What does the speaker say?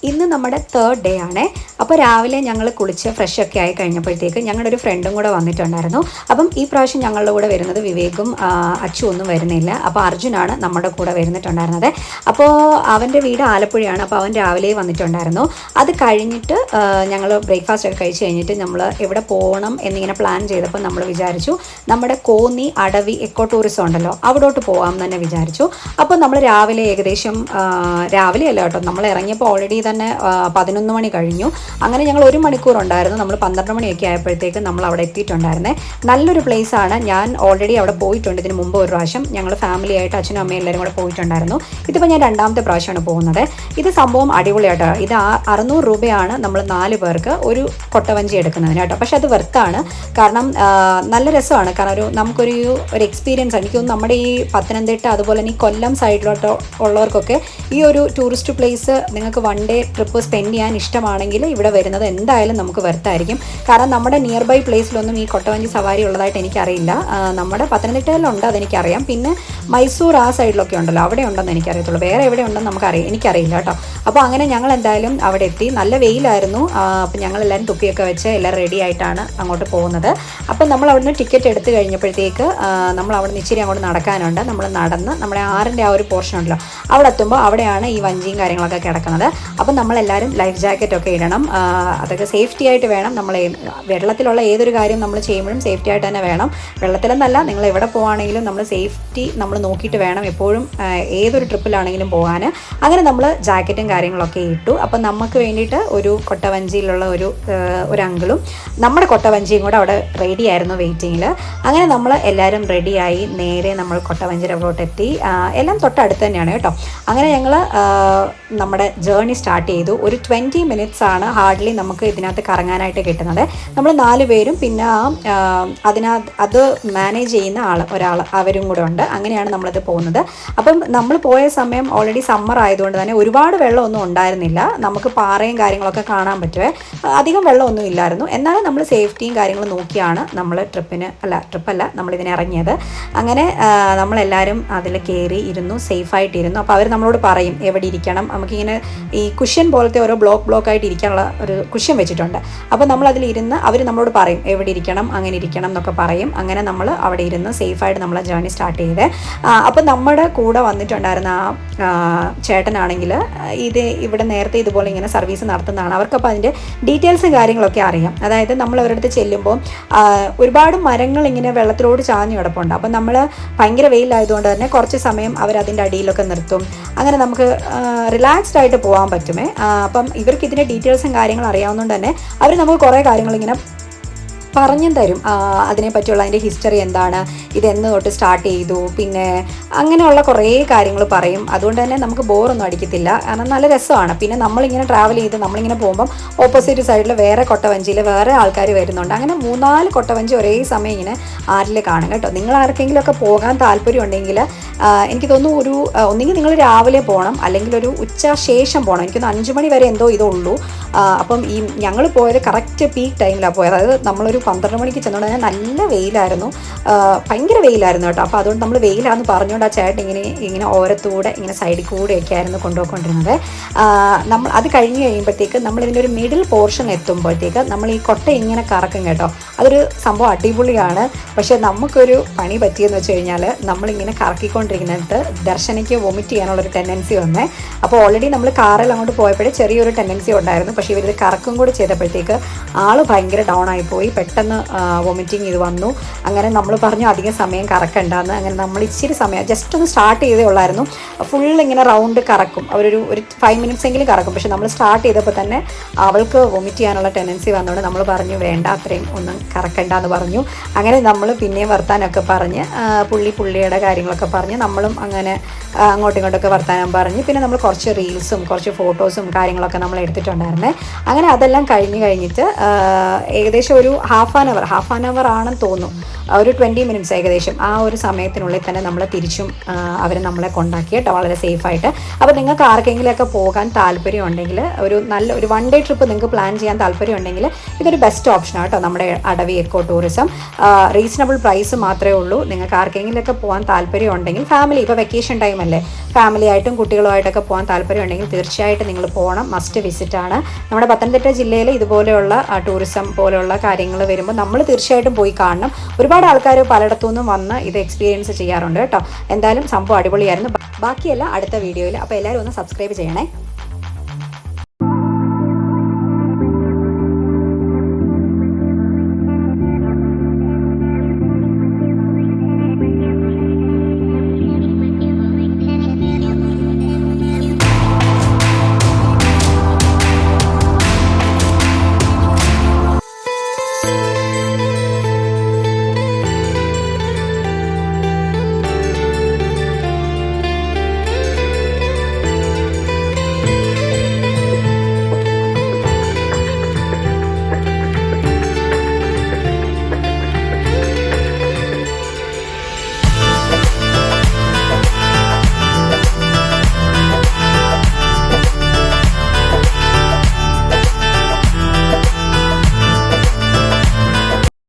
ഇന്ന് നമ്മുടെ 3rd day ആണ്. അപ്പോൾ രാവിലെ ഞങ്ങൾ കുളിച്ച് ഫ്രഷൊക്കെ ആയി കഴിഞ്ഞപ്പോഴത്തേക്ക് ഞങ്ങളുടെ ഒരു ഫ്രണ്ടും കൂടെ വന്നിട്ടുണ്ടായിരുന്നു. അപ്പം ഈ പ്രാവശ്യം ഞങ്ങളുടെ കൂടെ വരുന്നത് വിവേകും അച്ചു ഒന്നും വരുന്നില്ല. അപ്പോൾ അർജുനാണ് നമ്മുടെ കൂടെ വരുന്നിട്ടുണ്ടായിരുന്നത്. അപ്പോൾ അവൻ്റെ വീട് ആലപ്പുഴയാണ്. അപ്പോൾ അവൻ രാവിലെ വന്നിട്ടുണ്ടായിരുന്നു. അത് കഴിഞ്ഞിട്ട് ഞങ്ങൾ ബ്രേക്ക്ഫാസ്റ്റ് ഒക്കെ കഴിച്ച് കഴിഞ്ഞിട്ട് നമ്മൾ എവിടെ പോകണം എന്നിങ്ങനെ പ്ലാൻ ചെയ്തപ്പോൾ നമ്മൾ വിചാരിച്ചു നമ്മുടെ കോന്നി അടവി എക്കോ ടൂറിസം ഉണ്ടല്ലോ അവിടോട്ട് പോകാം തന്നെ വിചാരിച്ചു. അപ്പോൾ നമ്മൾ രാവിലെ ഏകദേശം രാവിലെ അല്ല കേട്ടോ, നമ്മൾ ഇറങ്ങിയപ്പോൾ ഓൾറെഡി തന്നെ 11 മണി കഴിഞ്ഞു. അങ്ങനെ ഞങ്ങൾ 1 മണിക്കൂർ ഉണ്ടായിരുന്നു. നമ്മൾ 12 മണിയൊക്കെ ആയപ്പോഴത്തേക്ക് നമ്മൾ അവിടെ എത്തിയിട്ടുണ്ടായിരുന്നേ. നല്ലൊരു പ്ലേസാണ്. ഞാൻ ഓൾറെഡി അവിടെ പോയിട്ടുണ്ട് ഇതിന് മുമ്പ് ഒരു പ്രാവശ്യം. ഞങ്ങൾ ഫാമിലി ആയിട്ട് അച്ഛനും അമ്മയും എല്ലാവരും കൂടെ പോയിട്ടുണ്ടായിരുന്നു. ഇതിപ്പോൾ ഞാൻ 2ാമത്തെ പ്രാവശ്യമാണ് പോകുന്നത്. ഇത് സംഭവം അടിപൊളിയായിട്ടോ. ഇത് 600 രൂപയാണ് നമ്മൾ 4 പേർക്ക് ഒരു കൊട്ടവഞ്ചി എടുക്കുന്നതിന് കേട്ടോ. പക്ഷെ അത് വെർത്താണ്. കാരണം നല്ല രസമാണ്. കാരണം നമുക്കൊരു എക്സ്പീരിയൻസ് ആണ്. എനിക്കൊന്നും നമ്മുടെ ഈ പത്തനംതിട്ട അതുപോലെ തന്നെ ഈ കൊല്ലം സൈഡിലോട്ട് ഉള്ളവർക്കൊക്കെ ഈ ഒരു ടൂറിസ്റ്റ് പ്ലേസ് നിങ്ങൾക്ക് 1 ഡേ ട്രിപ്പ് സ്പെൻഡ് ചെയ്യാൻ ഇഷ്ടമാണെങ്കിൽ ഇവിടെ വരുന്നത് എന്തായാലും നമുക്ക് വെർത്തായിരിക്കും. കാരണം നമ്മുടെ നിയർ ബൈ പ്ലേസിലൊന്നും ഈ കൊട്ടവഞ്ചി സവാരി ഉള്ളതായിട്ട് എനിക്കറിയില്ല. നമ്മുടെ പത്തനംതിട്ടയിലുണ്ട്, അതെനിക്കറിയാം. പിന്നെ മൈസൂർ ആ സൈഡിലൊക്കെ ഉണ്ടല്ലോ, അവിടെ ഉണ്ടെന്ന് എനിക്കറിയത്തുള്ളൂ. വേറെ എവിടെ ഉണ്ടെന്ന് എനിക്കറിയില്ല കേട്ടോ. അപ്പോൾ അങ്ങനെ ഞങ്ങൾ എന്തായാലും അവിടെ എത്തി. നല്ല വെയിലായിരുന്നു. അപ്പോൾ ഞങ്ങളെല്ലാവരും തുപ്പിയൊക്കെ വെച്ച് എല്ലാം റെഡി ആയിട്ടാണ് അങ്ങോട്ട് പോകുന്നത്. അപ്പം നമ്മൾ അവിടുന്ന് ടിക്കറ്റ് എടുത്ത് കഴിഞ്ഞപ്പോഴത്തേക്ക് നമ്മൾ അവിടെ നിന്ന് ഇച്ചിരി അങ്ങോട്ട് നടക്കാനുണ്ട്. നമ്മൾ നടന്ന് നമ്മുടെ ആറിൻ്റെ ആ ഒരു പോർഷൻ ഉണ്ടല്ലോ അവിടെ എത്തുമ്പോൾ അവിടെയാണ് ഈ വഞ്ചിയും കാര്യങ്ങളൊക്കെ കിടക്കുന്നത്. അപ്പം നമ്മളെല്ലാവരും ലൈഫ് ജാക്കറ്റൊക്കെ ഇടണം. അതൊക്കെ സേഫ്റ്റി ആയിട്ട് വേണം. നമ്മൾ വെള്ളത്തിലുള്ള ഏതൊരു കാര്യം നമ്മൾ ചെയ്യുമ്പോഴും സേഫ്റ്റി ആയിട്ട് തന്നെ വേണം. വെള്ളത്തിലെന്നല്ല, നിങ്ങൾ എവിടെ പോവുകയാണെങ്കിലും നമ്മൾ സേഫ്റ്റി നമ്മൾ നോക്കിയിട്ട് വേണം എപ്പോഴും ഏതൊരു ട്രിപ്പിലാണെങ്കിലും പോകാൻ. അങ്ങനെ നമ്മൾ ജാക്കറ്റും കാര്യങ്ങളൊക്കെ ഇട്ടു. അപ്പം നമുക്ക് വേണ്ടിയിട്ട് ഒരു കൊട്ടവഞ്ചിയിലുള്ള ഒരു അങ്കിളും നമ്മുടെ കൊട്ടവഞ്ചിയും കൂടെ അവിടെ റെഡി ആയിരുന്നു വെയിറ്റിങ്ങിൽ. അങ്ങനെ നമ്മൾ എല്ലാവരും റെഡിയായി നേരെ നമ്മൾ കൊട്ടവഞ്ചിയുടെ അവിടോട്ട് എത്തി. എല്ലാം തൊട്ടടുത്ത് തന്നെയാണ് കേട്ടോ. അങ്ങനെ ഞങ്ങൾ നമ്മുടെ ജേർണി സ്റ്റാർട്ട് ചെയ്തു. ഒരു 20 മിനിറ്റ്സ് ആണ് ഹാർഡ്ലി നമുക്ക് ഇതിനകത്ത് കറങ്ങാനായിട്ട് കിട്ടുന്നത്. നമ്മൾ 4 പേരും പിന്നെ അത് മാനേജ് ചെയ്യുന്ന ഒരാൾ അവരും കൂടെ ഉണ്ട്. അങ്ങനെയാണ് നമ്മളത് പോകുന്നത്. അപ്പം നമ്മൾ പോയ സമയം ഓൾറെഡി സമ്മർ ആയതുകൊണ്ട് തന്നെ ഒരുപാട് വെള്ളമൊന്നും ഉണ്ടായിരുന്നില്ല. നമുക്ക് പാറയും കാര്യങ്ങളൊക്കെ കാണാൻ പറ്റുമേ. അധികം വെള്ളമൊന്നും ഇല്ലായിരുന്നു. എന്നാലും നമ്മൾ സേഫ്റ്റിയും കാര്യങ്ങളും നോക്കിയാണ് നമ്മൾ ട്രിപ്പല്ല നമ്മളിതിന് ഇറങ്ങിയത്. അങ്ങനെ നമ്മളെല്ലാവരും അതിൽ കയറി ഇരുന്നു, സേഫായിട്ടിരുന്നു. അപ്പോൾ അവർ നമ്മളോട് പറയും എവിടെ ഇരിക്കണം. നമുക്കിങ്ങനെ ഈ കുഷ്യൻ പോലത്തെ ഓരോ ബ്ലോക്ക് ആയിട്ട് ഇരിക്കാനുള്ള ഒരു കുഷ്യൻ വെച്ചിട്ടുണ്ട്. അപ്പോൾ നമ്മളതിലിരുന്ന് അവർ നമ്മളോട് പറയും എവിടെ ഇരിക്കണം, അങ്ങനെ ഇരിക്കണം എന്നൊക്കെ പറയും. അങ്ങനെ നമ്മൾ അവിടെ ഇരുന്ന് സേഫായിട്ട് നമ്മളെ ജേർണി സ്റ്റാർട്ട് ചെയ്തേ. അപ്പോൾ നമ്മുടെ കൂടെ വന്നിട്ടുണ്ടായിരുന്ന ആ ചേട്ടനാണെങ്കിൽ ഇവിടെ നേരത്തെ ഇതുപോലെ ഇങ്ങനെ സർവീസ് നടത്തുന്നതാണ്. അവർക്കപ്പോൾ അതിൻ്റെ ഡീറ്റെയിൽസും കാര്യങ്ങളൊക്കെ അറിയാം. അതായത് നമ്മൾ അവരുടെ അടുത്ത് ചെല്ലുമ്പോൾ ഒരുപാട് മരങ്ങൾ ഇങ്ങനെ വെള്ളത്തിലോട് ചാഞ്ഞു കിടപ്പുണ്ട്. അപ്പം നമ്മൾ ഭയങ്കര വെയിലായതുകൊണ്ട് തന്നെ കുറച്ച് സമയം അവരതിൻ്റെ അടിയിലൊക്കെ നിർത്തും. അങ്ങനെ നമുക്ക് റിലാക്സ്ഡ് ആയിട്ട് പോകാൻ പറ്റുമേ. അപ്പം ഇവർക്ക് ഇതിൻ്റെ ഡീറ്റെയിൽസും കാര്യങ്ങളും അറിയാവുന്നതുകൊണ്ട് തന്നെ അവർ നമുക്ക് കുറേ കാര്യങ്ങളിങ്ങനെ പറഞ്ഞും തരും. അതിനെപ്പറ്റിയുള്ള അതിൻ്റെ ഹിസ്റ്ററി എന്താണ്, ഇതെന്ന് തൊട്ട് സ്റ്റാർട്ട് ചെയ്തു, പിന്നെ അങ്ങനെയുള്ള കുറേ കാര്യങ്ങൾ പറയും. അതുകൊണ്ട് തന്നെ നമുക്ക് ബോറൊന്നും അടിക്കത്തില്ല. കാരണം നല്ല രസമാണ്. പിന്നെ നമ്മളിങ്ങനെ ട്രാവൽ ചെയ്ത് നമ്മളിങ്ങനെ പോകുമ്പം ഓപ്പോസിറ്റ് സൈഡിൽ വേറെ കൊട്ടവഞ്ചിയിൽ വേറെ ആൾക്കാർ വരുന്നുണ്ട്. അങ്ങനെ 3-4 കൊട്ടവഞ്ചി ഒരേ സമയം ഇങ്ങനെ ആരിൽ കാണും കേട്ടോ. നിങ്ങൾ ആർക്കെങ്കിലുമൊക്കെ പോകാൻ താല്പര്യം ഉണ്ടെങ്കിൽ എനിക്ക് തോന്നുന്നു ഒന്നുകിൽ നിങ്ങൾ രാവിലെ പോകണം, അല്ലെങ്കിൽ ഒരു ഉച്ച ശേഷം പോകണം. എനിക്കൊന്ന് 5 മണി വരെ എന്തോ ഇതുള്ളൂ. അപ്പം ഞങ്ങൾ പോയത് കറക്റ്റ് പീക്ക് ടൈമിലാണ് പോയത്. അതായത് നമ്മളൊരു 12 മണിക്ക് ചെന്നുകൊണ്ട് തന്നെ നല്ല വെയിലായിരുന്നു, ഭയങ്കര വെയിലായിരുന്നു കേട്ടോ. അപ്പോൾ അതുകൊണ്ട് നമ്മൾ വെയിലാണെന്ന് പറഞ്ഞുകൊണ്ട് ആ ചേട്ടൻ ഇങ്ങനെ ഓരത്തൂടെ ഇങ്ങനെ സൈഡിൽ കൂടെയൊക്കെ ആയിരുന്നു കൊണ്ടുപോയിക്കൊണ്ടിരുന്നത്. നമ്മൾ അത് കഴിഞ്ഞ് കഴിയുമ്പോഴത്തേക്ക് നമ്മളിതിൻ്റെ ഒരു മിഡിൽ പോർഷൻ എത്തുമ്പോഴത്തേക്ക് നമ്മൾ ഈ കൊട്ട ഇങ്ങനെ കറക്കും കേട്ടോ. അതൊരു സംഭവം അടിപൊളിയാണ്. പക്ഷേ നമുക്കൊരു പണി പറ്റിയെന്ന് വെച്ച് കഴിഞ്ഞാൽ നമ്മളിങ്ങനെ കറക്കിക്കൊണ്ടിരിക്കുന്നിട്ട് ദർശനയ്ക്ക് വൊമിറ്റ് ചെയ്യാനുള്ളൊരു ടെൻഡൻസി വന്നേ. അപ്പോൾ ഓൾറെഡി നമ്മൾ കാറിൽ അങ്ങോട്ട് പോയപ്പോഴേ ചെറിയൊരു ടെൻഡൻസി ഉണ്ടായിരുന്നു. പക്ഷേ ഇവരിത് കറക്കും കൂടി ചെയ്തപ്പോഴത്തേക്ക് ആൾ ഭയങ്കര ഡൗൺ ആയിപ്പോയി. പെട്ടെന്ന് വൊമിറ്റിങ് ഇത് വന്നു. അങ്ങനെ നമ്മൾ പറഞ്ഞു അധികം സമയം കറക്കണ്ടെന്ന്. അങ്ങനെ നമ്മൾ ഇച്ചിരി സമയം ജസ്റ്റ് ഒന്ന് സ്റ്റാർട്ട് ചെയ്തേ ഉള്ളായിരുന്നു. ഫുൾ ഇങ്ങനെ റൗണ്ട് കറക്കും, ഒരു 5 മിനിറ്റ്സ് എങ്കിലും കറക്കും. പക്ഷെ നമ്മൾ സ്റ്റാർട്ട് ചെയ്തപ്പോൾ തന്നെ അവൾക്ക് വൊമിറ്റ് ചെയ്യാനുള്ള ടെൻഡൻസി വന്നതുകൊണ്ട് നമ്മൾ പറഞ്ഞു വേണ്ട, അത്രയും ഒന്നും കറക്കണ്ടെന്ന് പറഞ്ഞു. അങ്ങനെ നമ്മൾ പിന്നെയും വർത്താനമൊക്കെ പറഞ്ഞ് പുള്ളിയുടെ കാര്യങ്ങളൊക്കെ പറഞ്ഞ് നമ്മളും അങ്ങനെ അങ്ങോട്ടും ഇങ്ങോട്ടൊക്കെ വർത്താനം പറഞ്ഞ് പിന്നെ നമ്മൾ കുറച്ച് റീൽസും കുറച്ച് ഫോട്ടോസും കാര്യങ്ങളൊക്കെ നമ്മൾ എടുത്തിട്ടുണ്ടായിരുന്നേ. അങ്ങനെ അതെല്ലാം കഴിഞ്ഞിട്ട് ഏകദേശം ഒരു ഹാഫ് ആൻ അവർ ആണെന്ന് തോന്നുന്നു, ഒരു 20 മിനിറ്റ്സ് ഏകദേശം ആ ഒരു സമയത്തിനുള്ളിൽ തന്നെ നമ്മൾ തിരിച്ചും അവർ നമ്മളെ കൊണ്ടാക്കി കേട്ടോ, വളരെ സേഫായിട്ട്. അപ്പോൾ നിങ്ങൾക്ക് ആർക്കെങ്കിലുമൊക്കെ പോകാൻ താല്പര്യം ഉണ്ടെങ്കിൽ, ഒരു 1 ഡേ ട്രിപ്പ് നിങ്ങൾക്ക് പ്ലാൻ ചെയ്യാൻ താല്പര്യം ഉണ്ടെങ്കിൽ ഇതൊരു ബെസ്റ്റ് ഓപ്ഷനാണ് കേട്ടോ നമ്മുടെ അടവി എക്കോ ടൂറിസം. റീസണബിൾ പ്രൈസ് മാത്രമേ ഉള്ളൂ. നിങ്ങൾക്ക് ആർക്കെങ്കിലുമൊക്കെ പോകാൻ താല്പര്യം ഉണ്ടെങ്കിൽ, ഫാമിലി ഇപ്പോൾ വെക്കേഷൻ ടൈമല്ലേ, ഫാമിലി ആയിട്ടും കുട്ടികളുമായിട്ടൊക്കെ പോകാൻ താല്പര്യം ഉണ്ടെങ്കിൽ തീർച്ചയായിട്ടും നിങ്ങൾ പോകണം, മസ്റ്റ് വിസിറ്റാണ്. നമ്മുടെ പത്തനംതിട്ട ജില്ലയിൽ ഇതുപോലെയുള്ള ടൂറിസം പോലെയുള്ള കാര്യങ്ങൾ വരുമ്പോൾ നമ്മൾ തീർച്ചയായിട്ടും പോയി കാണണം. ഒരുപാട് ആൾക്കാർ പലയിടത്തു നിന്നും വന്ന് ഇത് എക്സ്പീരിയൻസ് ചെയ്യാറുണ്ട് കേട്ടോ. എന്തായാലും സംഭവം അടിപൊളിയായിരുന്നു. ബാക്കിയെല്ലാം അടുത്ത വീഡിയോയിൽ. അപ്പോൾ എല്ലാവരും ഒന്ന് സബ്സ്ക്രൈബ് ചെയ്യണേ.